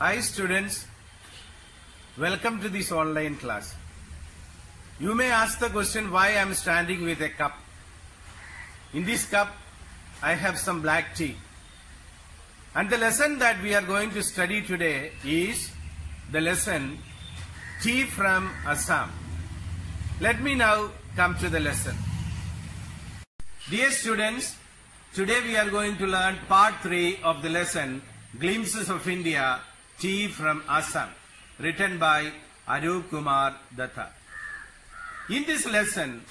Hi students, welcome to this online class. You may ask the question why I am standing with a cup. In this cup I have some black tea. And the lesson that we are going to study today is the lesson Tea from Assam. Let me now come to the lesson. Dear students, today we are going to learn part 3 of the lesson Glimpses of India, Tea from Assam, written by Arup Kumar Datta. In this lesson,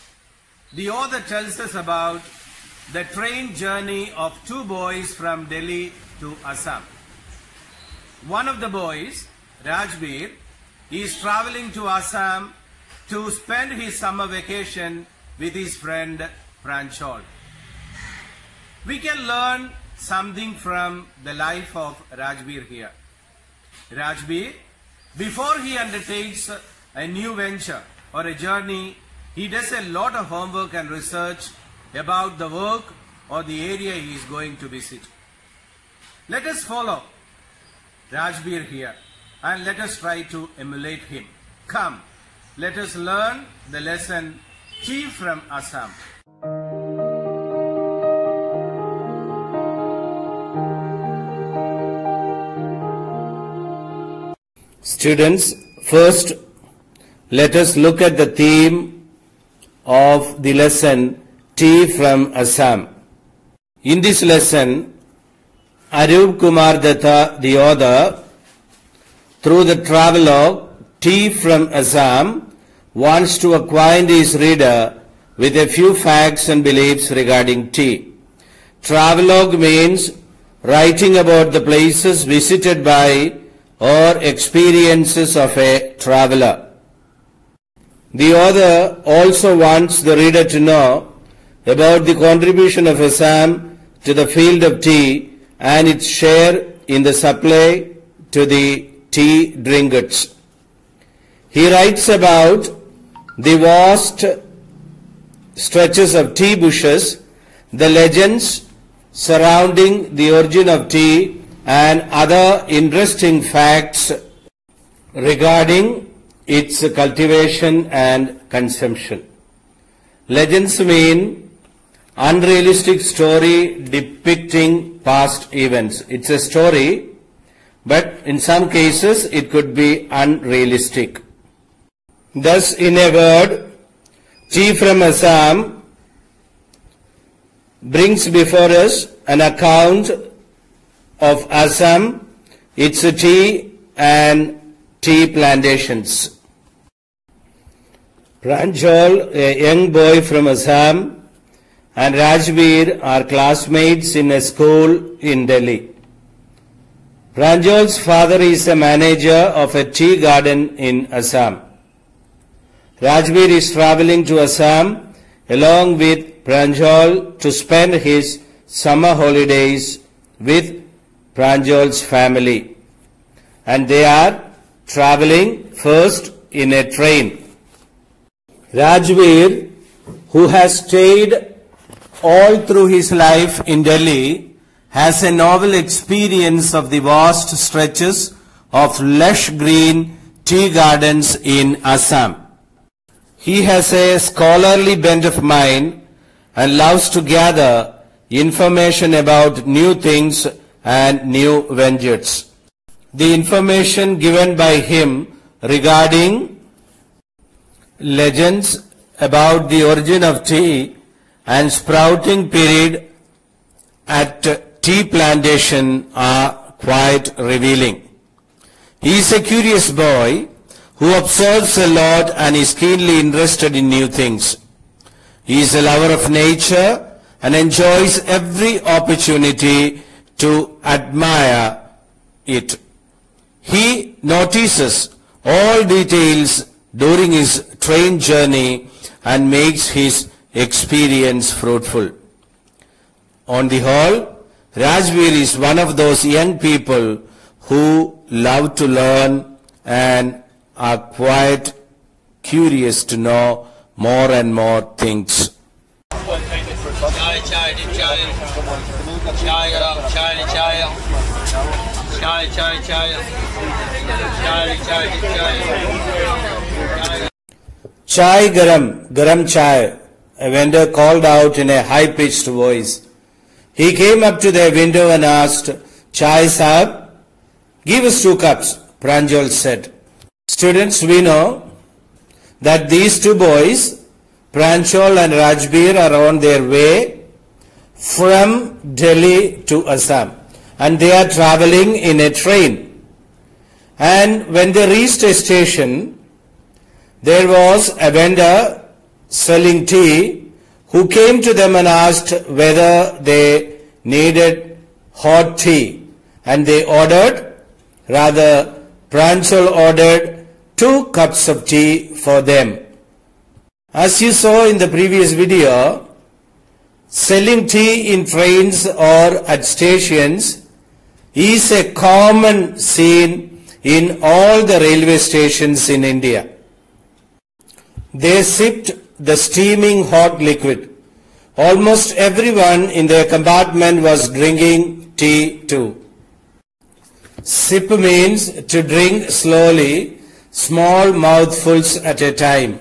the author tells us about the train journey of two boys from Delhi to Assam. One of the boys, Rajbir, is traveling to Assam to spend his summer vacation with his friend Pranjal. We can learn something from the life of Rajbir here. Rajbir, before he undertakes a new venture or a journey, he does a lot of homework and research about the work or the area he is going to visit. Let us follow Rajbir here and let us try to emulate him. Come, let us learn the lesson Tea from Assam. Students, first let us look at the theme of the lesson Tea from Assam. In this lesson, Arup Kumar Datta, the author, through the travelogue Tea from Assam, wants to acquaint his reader with a few facts and beliefs regarding tea. Travelogue means writing about the places visited by or experiences of a traveler. The author also wants the reader to know about the contribution of Assam to the field of tea and its share in the supply to the tea drinkers. He writes about the vast stretches of tea bushes, the legends surrounding the origin of tea, and other interesting facts regarding its cultivation and consumption. Legends mean unrealistic story depicting past events. It's a story, but in some cases it could be unrealistic. Thus, in a word, Tea from Assam brings before us an account of Assam, its tea and tea plantations. Pranjal, a young boy from Assam, and Rajbir are classmates in a school in Delhi. Pranjal's father is a manager of a tea garden in Assam. Rajbir is traveling to Assam along with Pranjal to spend his summer holidays with Pranjal's family, and they are traveling first in a train. Rajbir, who has stayed all through his life in Delhi, has a novel experience of the vast stretches of lush green tea gardens in Assam. He has a scholarly bent of mind and loves to gather information about new things and new ventures. The information given by him regarding legends about the origin of tea and sprouting period at tea plantation are quite revealing. He is a curious boy who observes a lot and is keenly interested in new things. He is a lover of nature and enjoys every opportunity to admire it. He notices all details during his train journey and makes his experience fruitful. On the whole, Rajbir is one of those young people who love to learn and are quite curious to know more and more things. Chai, Chai, chai, chai. Chai, chai, chai. Chai garam chai, a vendor called out in a high-pitched voice. He came up to their window and asked, "Chai sahab, give us 2 cups, Pranjal said. Students, we know that these 2 boys, Pranjal and Rajbir, are on their way from Delhi to Assam, and they are traveling in a train. And when they reached a station, there was a vendor selling tea who came to them and asked whether they needed hot tea. And they Pranjal ordered 2 cups of tea for them. As you saw in the previous video, selling tea in trains or at stations is a common scene in all the railway stations in India. They sipped the steaming hot liquid. Almost everyone in their compartment was drinking tea too. Sip means to drink slowly, small mouthfuls at a time.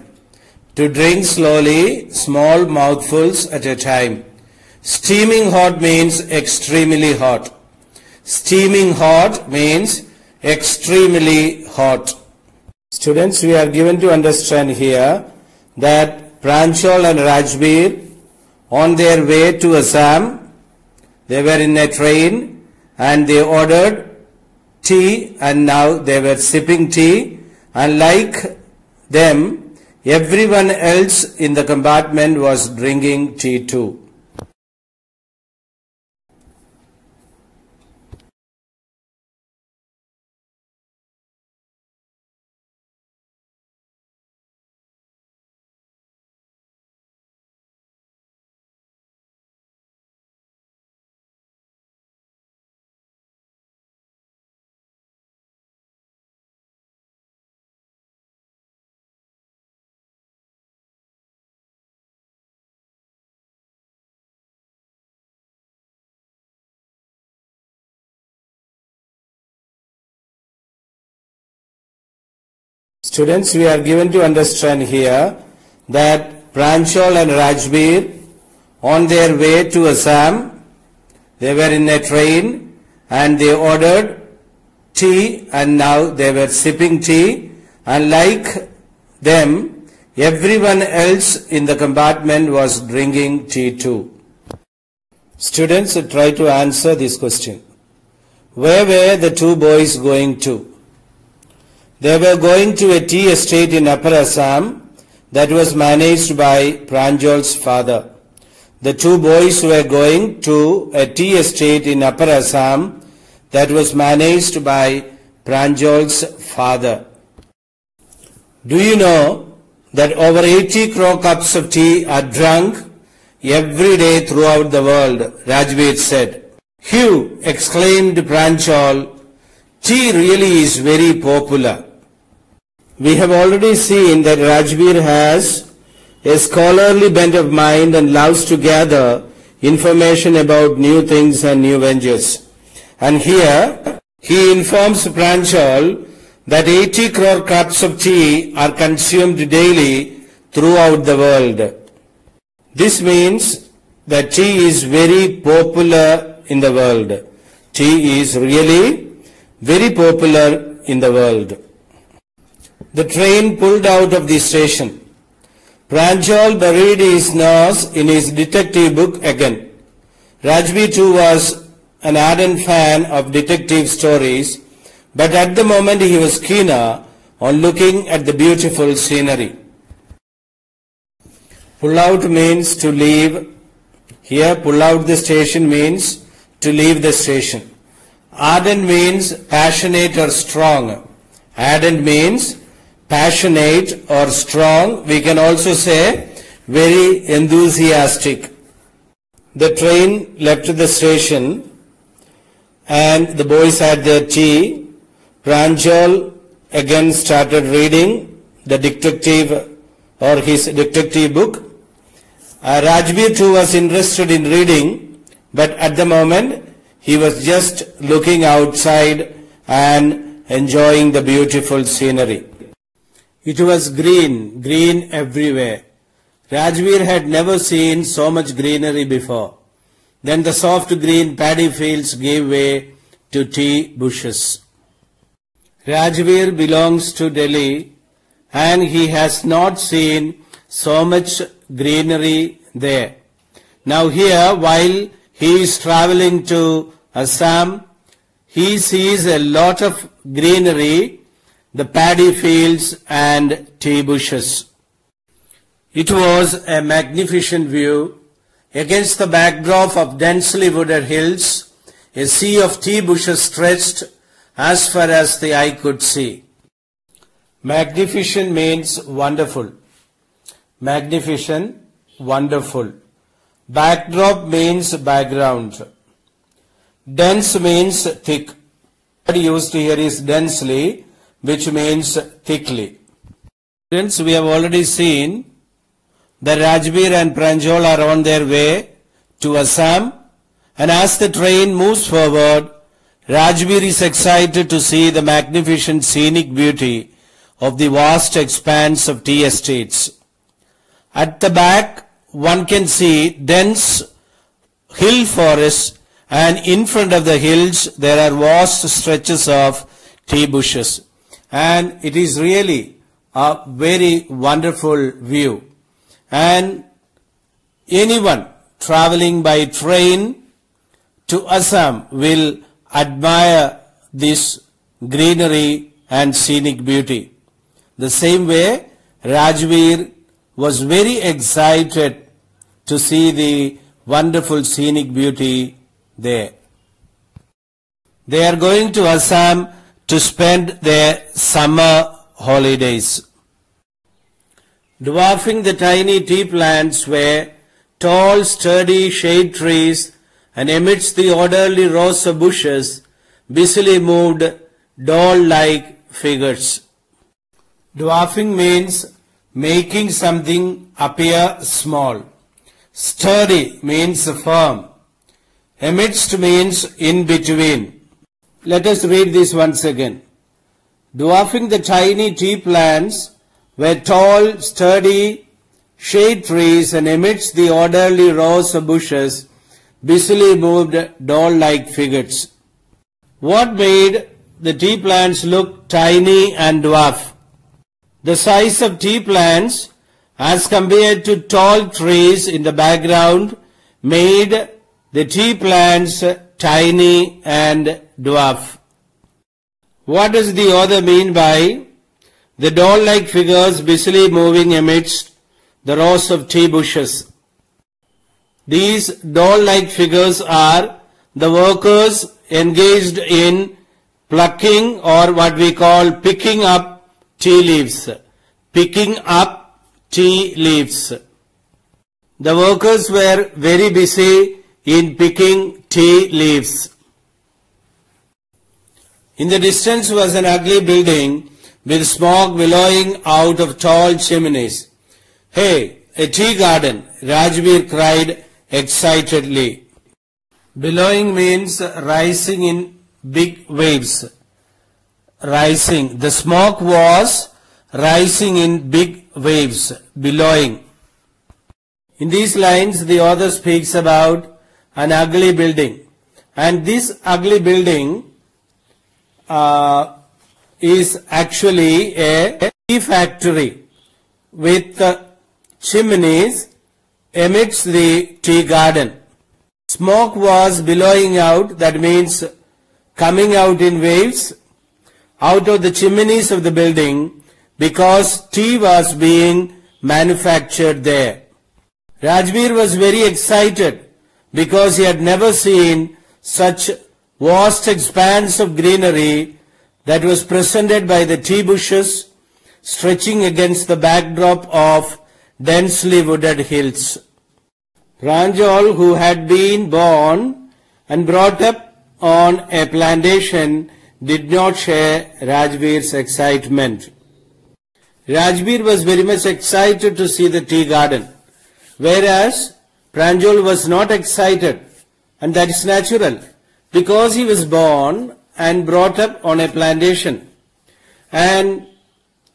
To drink slowly, small mouthfuls at a time. Steaming hot means extremely hot. Steaming hot means extremely hot. Students, we are given to understand here that Pranjal and Rajbir, on their way to Assam, they were in a train and they ordered tea, and now they were sipping tea, and like them, everyone else in the compartment was drinking tea too. Students, we are given to understand here that Pranjal and Rajbir, on their way to Assam, they were in a train and they ordered tea, and now they were sipping tea, and like them, everyone else in the compartment was drinking tea too. Students, try to answer this question. Where were the 2 boys going to? They were going to a tea estate in Upper Assam that was managed by Pranjal's father. The 2 boys were going to a tea estate in Upper Assam that was managed by Pranjal's father. Do you know that over 80 crore cups of tea are drunk every day throughout the world? Rajbir said. "Phew," exclaimed Pranjal, "tea really is very popular." We have already seen that Rajbir has a scholarly bent of mind and loves to gather information about new things and new ventures. And here he informs Pranjal that 80 crore cups of tea are consumed daily throughout the world. This means that tea is very popular in the world. Tea is really very popular in the world. The train pulled out of the station. Pranjal buried his nose in his detective book again. Rajbir too was an ardent fan of detective stories, but at the moment he was keener on looking at the beautiful scenery. Pull out means to leave. Here, pull out the station means to leave the station. Ardent means passionate or strong. Ardent means passionate or strong. We can also say very enthusiastic. The train left the station and the boys had their tea. Pranjal again started reading the detective or his detective book. Rajbir too was interested in reading, but at the moment he was just looking outside and enjoying the beautiful scenery. It was green everywhere. Rajbir had never seen so much greenery before. Then the soft green paddy fields gave way to tea bushes. Rajbir belongs to Delhi and he has not seen so much greenery there. Now here, while he is traveling to Assam, he sees a lot of greenery, the paddy fields and tea bushes. It was a magnificent view. Against the backdrop of densely wooded hills, a sea of tea bushes stretched as far as the eye could see. Magnificent means wonderful. Magnificent, wonderful. Backdrop means background. Dense means thick. The word used here is densely, which means thickly. Students, we have already seen that Rajbir and Pranjal are on their way to Assam, and as the train moves forward, Rajbir is excited to see the magnificent scenic beauty of the vast expanse of tea estates. At the back, one can see dense hill forests, and in front of the hills there are vast stretches of tea bushes. And it is really a very wonderful view. And anyone traveling by train to Assam will admire this greenery and scenic beauty. The same way, Rajbir was very excited to see the wonderful scenic beauty there. They are going to Assam to spend their summer holidays. Dwarfing the tiny tea plants were tall, sturdy shade trees, and amidst the orderly rows of bushes, busily moved doll-like figures. Dwarfing means making something appear small. Sturdy means firm. Amidst means in between. Let us read this once again. Dwarfing the tiny tea plants were tall, sturdy shade trees, and amidst the orderly rows of bushes, busily moved doll-like figures. What made the tea plants look tiny and dwarf? The size of tea plants as compared to tall trees in the background made the tea plants tiny and dwarf. What does the author mean by the doll-like figures busily moving amidst the rows of tea bushes? These doll-like figures are the workers engaged in plucking, or what we call picking up tea leaves. Picking up tea leaves. The workers were very busy in picking tea leaves. In the distance was an ugly building with smoke billowing out of tall chimneys. "Hey, a tea garden," Rajbir cried excitedly. Billowing means rising in big waves. Rising. The smoke was rising in big waves, billowing. In these lines, the author speaks about an ugly building. And this ugly building is actually a tea factory with chimneys amidst the tea garden. Smoke was billowing out, that means coming out in waves, out of the chimneys of the building, because tea was being manufactured there. Rajbir was very excited because he had never seen such vast expanse of greenery that was presented by the tea bushes stretching against the backdrop of densely wooded hills. Pranjal, who had been born and brought up on a plantation, did not share Rajbir's excitement. Rajbir was very much excited to see the tea garden, whereas Pranjal was not excited, and that is natural, because he was born and brought up on a plantation, and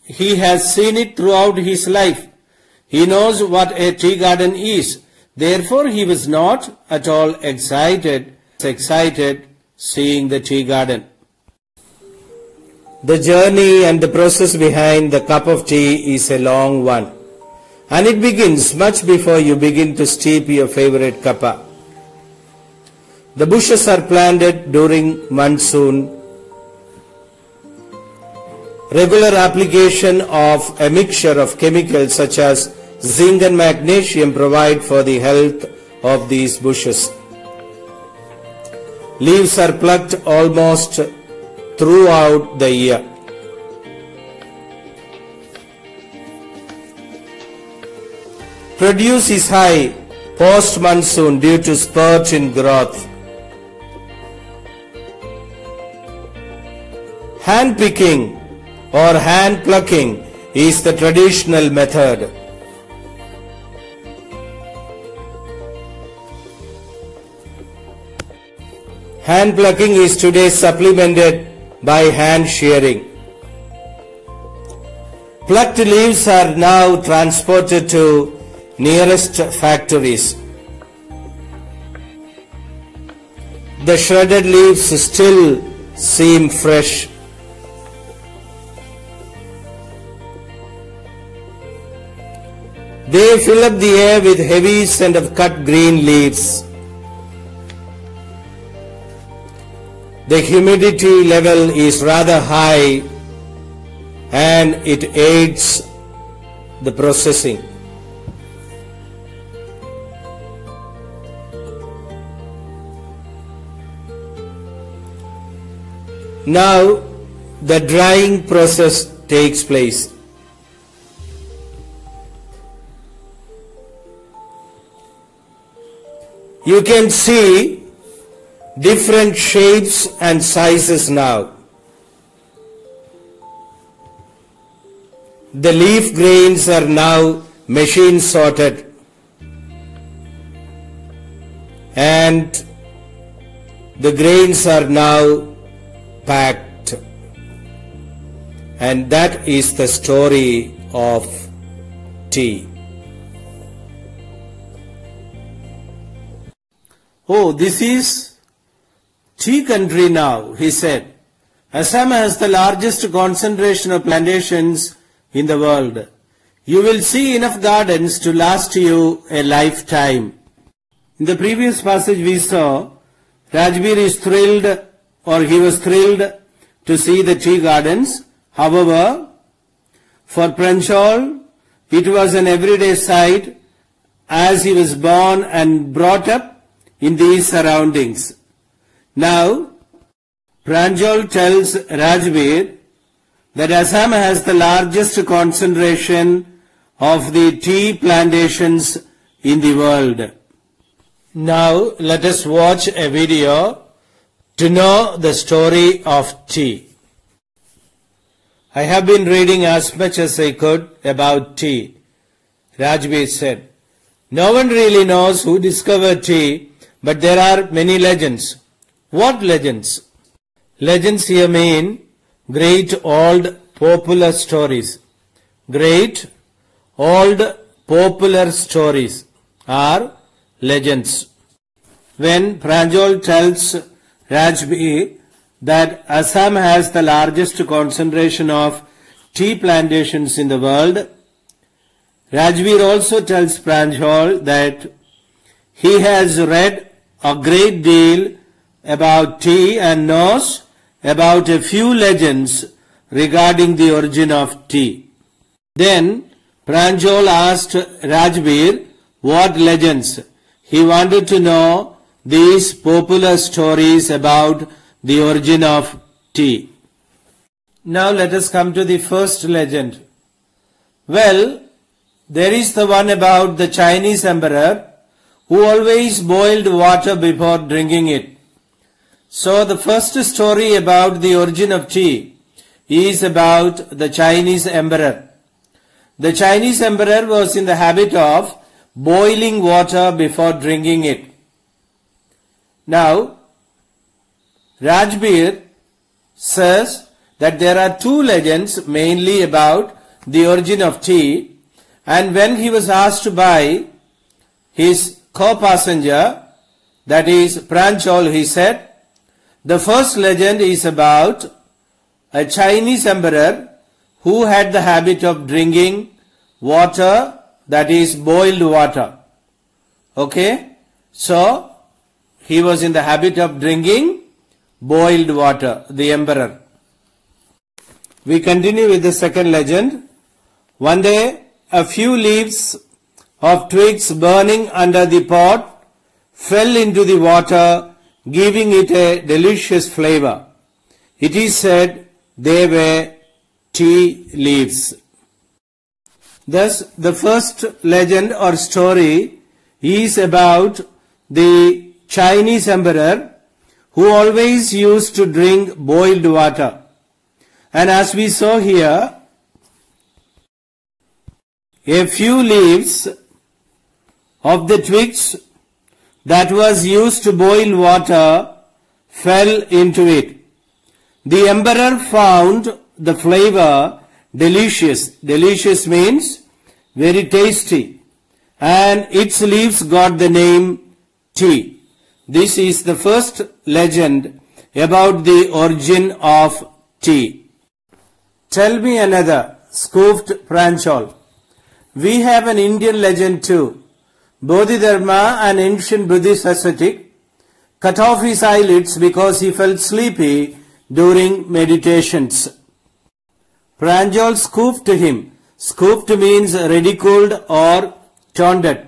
he has seen it throughout his life. He knows what a tea garden is. Therefore, he was not at all excited seeing the tea garden. The journey and the process behind the cup of tea is a long one, and it begins much before you begin to steep your favorite cuppa. The bushes are planted during monsoon. Regular application of a mixture of chemicals such as zinc and magnesium provide for the health of these bushes. Leaves are plucked almost throughout the year. Produce is high post-monsoon due to spurt in growth. Hand picking or hand plucking is the traditional method. Hand plucking is today supplemented by hand shearing. Plucked leaves are now transported to nearest factories. The shredded leaves still seem fresh. They fill up the air with heavy scent of cut green leaves. The humidity level is rather high and it aids the processing. Now the drying process takes place. You can see different shapes and sizes now. The leaf grains are now machine sorted, and the grains are now packed. And that is the story of tea. Oh, this is tea country now, he said. Assam has the largest concentration of plantations in the world. You will see enough gardens to last you a lifetime. In the previous passage we saw, Rajbir is thrilled, or he was thrilled to see the tea gardens. However, for Pranjal, it was an everyday sight as he was born and brought up in these surroundings. Now, Pranjal tells Rajbir that Assam has the largest concentration of the tea plantations in the world. Now, let us watch a video to know the story of tea. I have been reading as much as I could about tea, Rajbir said. No one really knows who discovered tea, but there are many legends. What legends? Legends here mean great old popular stories. Great old popular stories are legends. When Pranjal tells Rajbir that Assam has the largest concentration of tea plantations in the world, Rajbir also tells Pranjal that he has read a great deal about tea and knows about a few legends regarding the origin of tea. Then Pranjal asked Rajbir what legends. He wanted to know these popular stories about the origin of tea. Now let us come to the first legend. Well, there is the one about the Chinese emperor who always boiled water before drinking it. So the first story about the origin of tea is about the Chinese emperor. The Chinese emperor was in the habit of boiling water before drinking it. Now, Rajbir says that there are two legends mainly about the origin of tea, and when he was asked by his co-passenger, that is Pranjal, he said, the first legend is about a Chinese emperor who had the habit of drinking water, that is boiled water. Okay? So, he was in the habit of drinking boiled water, the emperor. We continue with the second legend. One day, a few leaves of twigs burning under the pot fell into the water, giving it a delicious flavor. It is said they were tea leaves. Thus, the first legend or story is about the Chinese emperor who always used to drink boiled water. And as we saw here, a few leaves of the twigs that was used to boil water fell into it. The emperor found the flavor delicious. Delicious means very tasty. And its leaves got the name tea. This is the first legend about the origin of tea. Tell me another, scoffed Pranjal. We have an Indian legend too. Bodhidharma, an ancient Buddhist ascetic, cut off his eyelids because he felt sleepy during meditations. Pranjal scoffed him. Scoffed means ridiculed or taunted.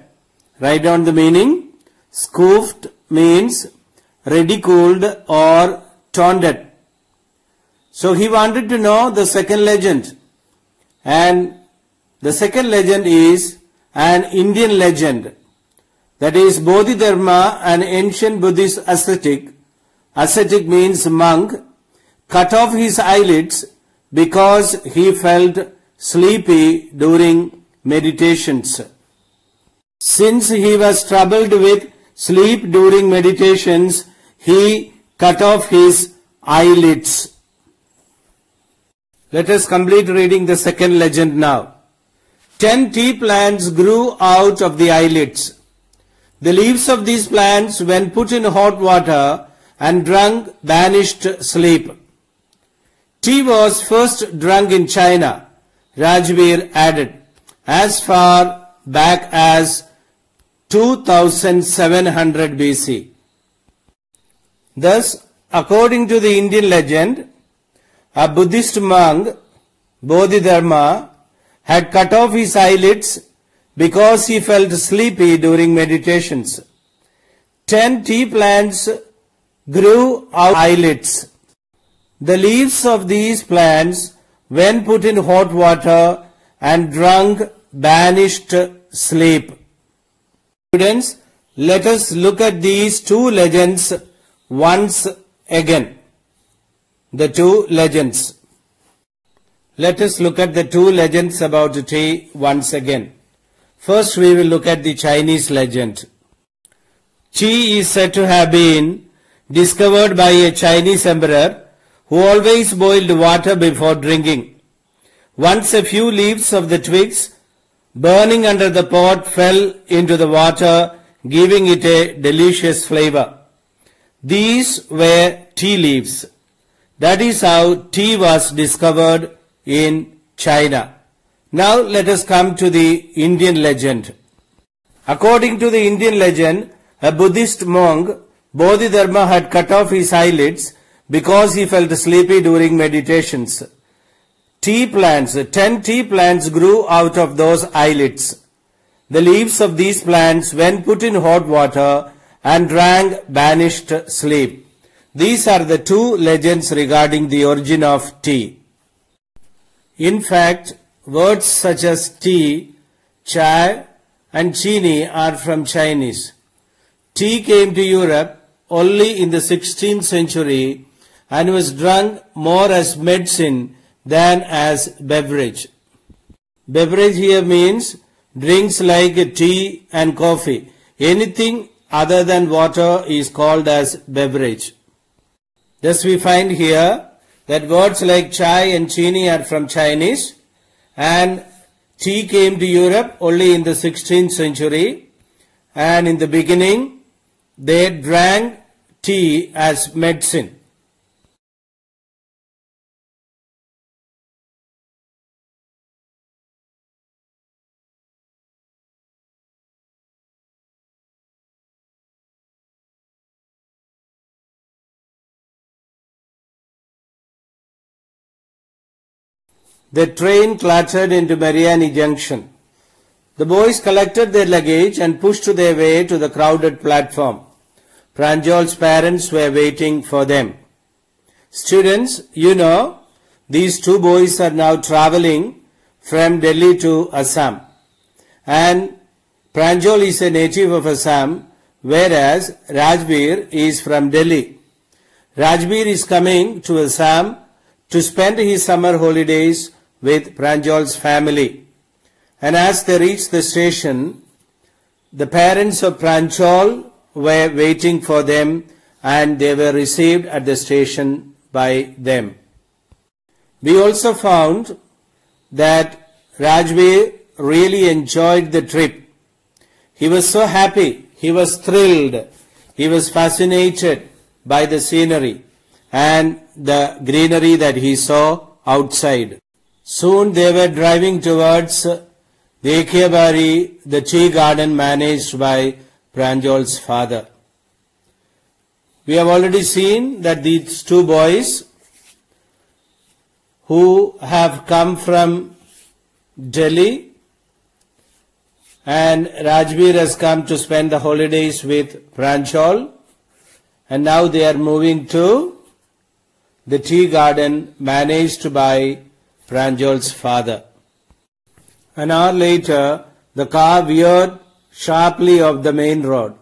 Write down the meaning. Scoffed means ridiculed or taunted. So he wanted to know the second legend. And the second legend is an Indian legend. That is Bodhidharma, an ancient Buddhist ascetic. Ascetic means monk. Cut off his eyelids because he felt sleepy during meditations. Since he was troubled with sleep during meditations, he cut off his eyelids. Let us complete reading the second legend now. 10 tea plants grew out of the eyelids. The leaves of these plants, when put in hot water and drunk, banished sleep. Tea was first drunk in China, Rajveer added, as far back as 2700 BC. Thus, according to the Indian legend, a Buddhist monk, Bodhidharma, had cut off his eyelids because he felt sleepy during meditations. 10 tea plants grew out of eyelids. The leaves of these plants, when put in hot water and drunk, banished sleep. Students, let us look at these two legends once again. The two legends. Let us look at the two legends about tea once again. First, we will look at the Chinese legend. Tea is said to have been discovered by a Chinese emperor who always boiled water before drinking. Once a few leaves of the twigs burning under the pot fell into the water, giving it a delicious flavor. These were tea leaves. That is how tea was discovered in China. Now let us come to the Indian legend. According to the Indian legend, a Buddhist monk, Bodhidharma, had cut off his eyelids because he felt sleepy during meditations. 10 tea plants grew out of those eyelids. The leaves of these plants, when put in hot water and drank, banished sleep. These are the two legends regarding the origin of tea. In fact, words such as tea, chai and chini are from Chinese. Tea came to Europe only in the 16th century and was drunk more as medicine than as beverage. Beverage here means drinks like tea and coffee. Anything other than water is called as beverage. Thus we find here that words like chai and chini are from Chinese, and tea came to Europe only in the 16th century, and in the beginning they drank tea as medicine. The train clattered into Mariani Junction. The boys collected their luggage and pushed their way to the crowded platform. Pranjal's parents were waiting for them. Students, you know, these two boys are now traveling from Delhi to Assam. And Pranjal is a native of Assam, whereas Rajbir is from Delhi. Rajbir is coming to Assam to spend his summer holidays with Pranjal's family. And as they reached the station, the parents of Pranjal were waiting for them, and they were received at the station by them. We also found that Rajbir really enjoyed the trip. He was so happy, he was thrilled, he was fascinated by the scenery and the greenery that he saw outside. Soon they were driving towards the Ekiabari, the tea garden managed by Pranjal's father. We have already seen that these two boys who have come from Delhi, and Rajbir has come to spend the holidays with Pranjal, and now they are moving to the tea garden managed by Pranjal's father. An hour later, the car veered sharply off the main road.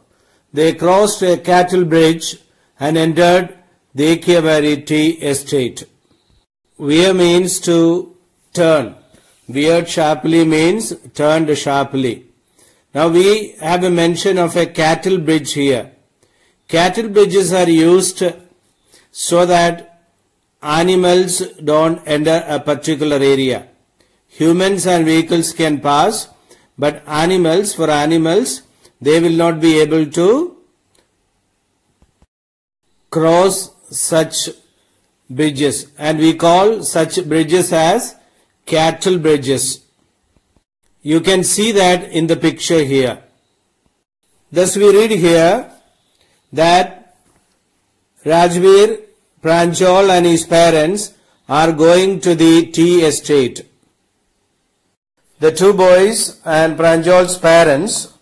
They crossed a cattle bridge and entered the Ekiabari tea estate. Veer means to turn. Veered sharply means turned sharply. Now we have a mention of a cattle bridge here. Cattle bridges are used so that animals don't enter a particular area. Humans and vehicles can pass, but for animals, they will not be able to cross such bridges, and we call such bridges as cattle bridges. You can see that in the picture here. Thus we read here that Rajbir, Pranjal and his parents are going to the tea estate. The two boys and Pranjal's parents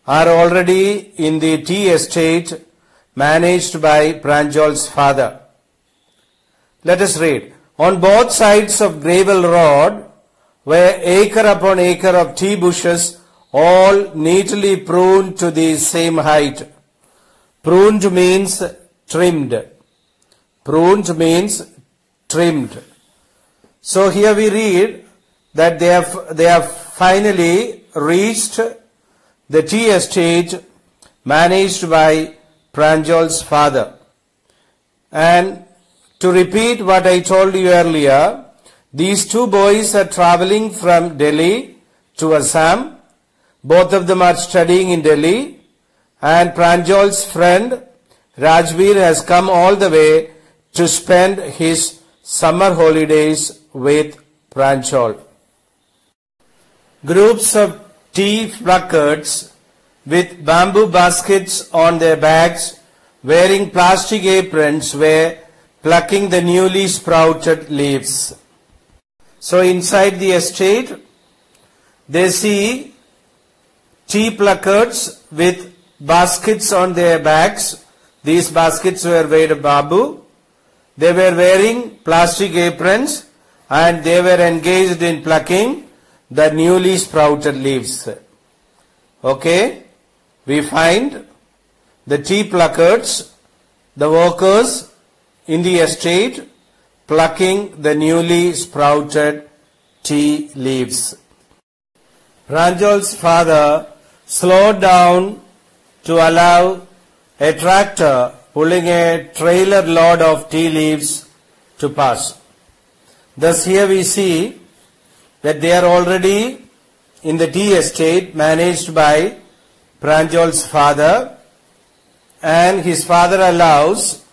are already in the tea estate managed by Pranjal's father. Let us read. On both sides of gravel road were acre upon acre of tea bushes, all neatly pruned to the same height. Pruned means trimmed. Pruned means trimmed. So here we read that they have finally reached the tea estate managed by Pranjal's father. And to repeat what I told you earlier, these two boys are traveling from Delhi to Assam. Both of them are studying in Delhi, and Pranjal's friend Rajbir has come all the way to spend his summer holidays with Pranjal. Groups of tea pluckers with bamboo baskets on their backs, wearing plastic aprons, were plucking the newly sprouted leaves. So inside the estate, they see tea pluckers with baskets on their backs. These baskets were made of bamboo. They were wearing plastic aprons and they were engaged in plucking the newly sprouted leaves. Okay, we find the tea pluckers, the workers in the estate plucking the newly sprouted tea leaves. Pranjal's father slowed down to allow a tractor pulling a trailer load of tea leaves to pass. Thus here we see that they are already in the tea estate managed by Pranjol's father, and his father allows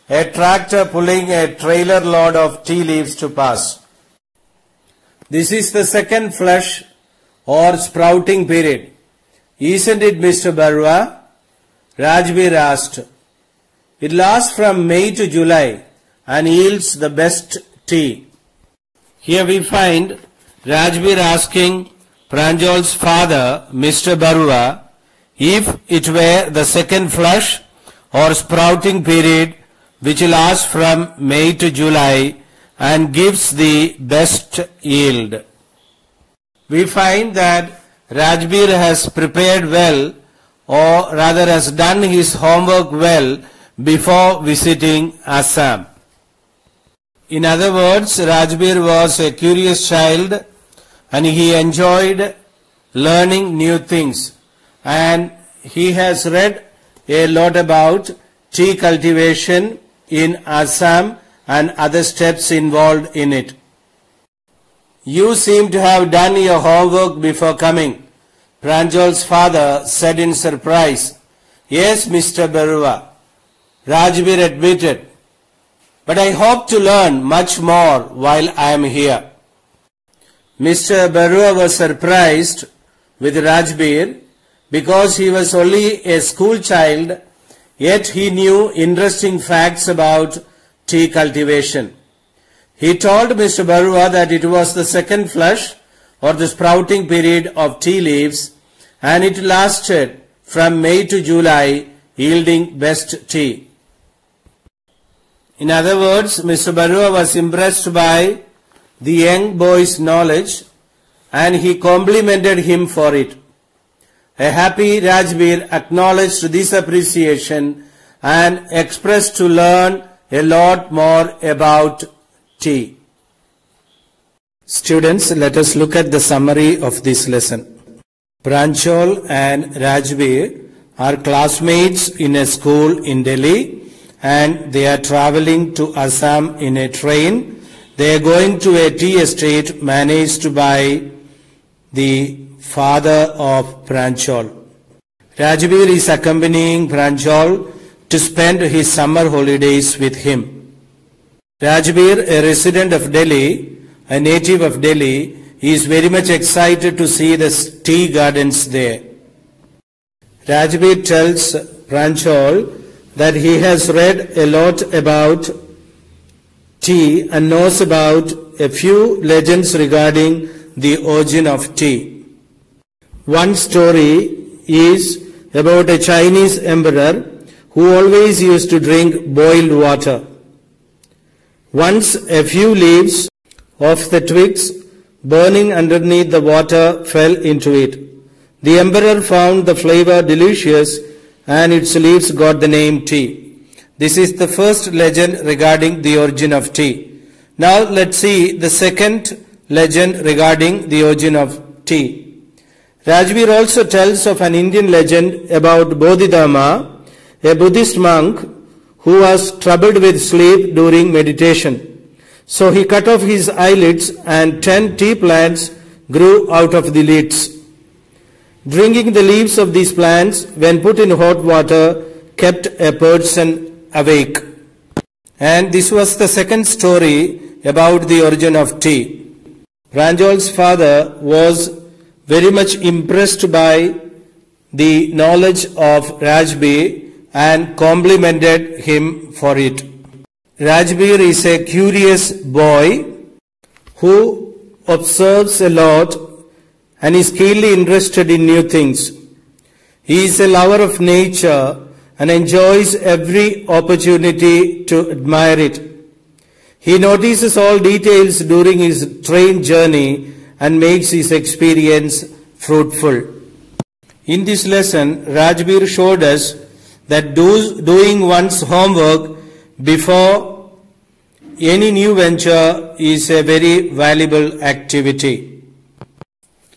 a tractor pulling a trailer load of tea leaves to pass. This is the second flush or sprouting period. Isn't it, Mr. Barua? Rajbir asked. It lasts from May to July and yields the best tea. Here we find Rajbir asking Pranjol's father, Mr. Barua, if it were the second flush or sprouting period which lasts from May to July and gives the best yield. We find that Rajbir has prepared well, or rather has done his homework well before visiting Assam. In other words, Rajbir was a curious child and he enjoyed learning new things, and he has read a lot about tea cultivation in Assam and other steps involved in it. You seem to have done your homework before coming, Pranjol's father said in surprise. Yes, Mr. Barua, Rajbir admitted, but I hope to learn much more while I am here. Mr. Barua was surprised with Rajbir because he was only a school child, yet he knew interesting facts about tea cultivation. He told Mr. Barua that it was the second flush or the sprouting period of tea leaves, and it lasted from May to July, yielding best tea. In other words, Mr. Barua was impressed by the young boy's knowledge and he complimented him for it. A happy Rajbir acknowledged this appreciation and expressed to learn a lot more about tea. Students, let us look at the summary of this lesson. Pranjol and Rajbir are classmates in a school in Delhi, and they are traveling to Assam in a train. They are going to a tea estate managed by the father of Pranjol. Rajbir is accompanying Pranjol to spend his summer holidays with him. Rajbir, a resident of Delhi, a native of Delhi, is very much excited to see the tea gardens there. Rajbir tells Pranjol that he has read a lot about tea and knows about a few legends regarding the origin of tea. One story is about a Chinese emperor who always used to drink boiled water. Once a few leaves of the twigs burning underneath the water fell into it. The emperor found the flavor delicious and its leaves got the name tea. This is the first legend regarding the origin of tea. Now let's see the second legend regarding the origin of tea. Rajbir also tells of an Indian legend about Bodhidharma, a Buddhist monk who was troubled with sleep during meditation. So he cut off his eyelids and 10 tea plants grew out of the lids. Drinking the leaves of these plants when put in hot water kept a person awake. And this was the second story about the origin of tea. Pranjol's father was very much impressed by the knowledge of Rajbir and complimented him for it. Rajbir is a curious boy who observes a lot and is keenly interested in new things. He is a lover of nature and enjoys every opportunity to admire it. He notices all details during his train journey and makes his experience fruitful. In this lesson, Rajbir showed us that doing one's homework before any new venture is a very valuable activity.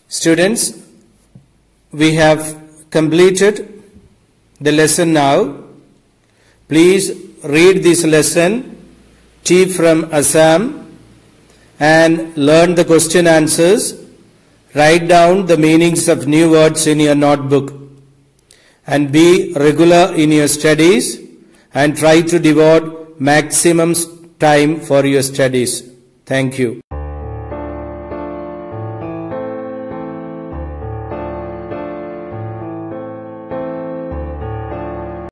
Students, we have completed the lesson now. Please read this lesson tea from Assam and learn the question answers. Write down the meanings of new words in your notebook and be regular in your studies and try to devote maximum time for your studies. Thank you.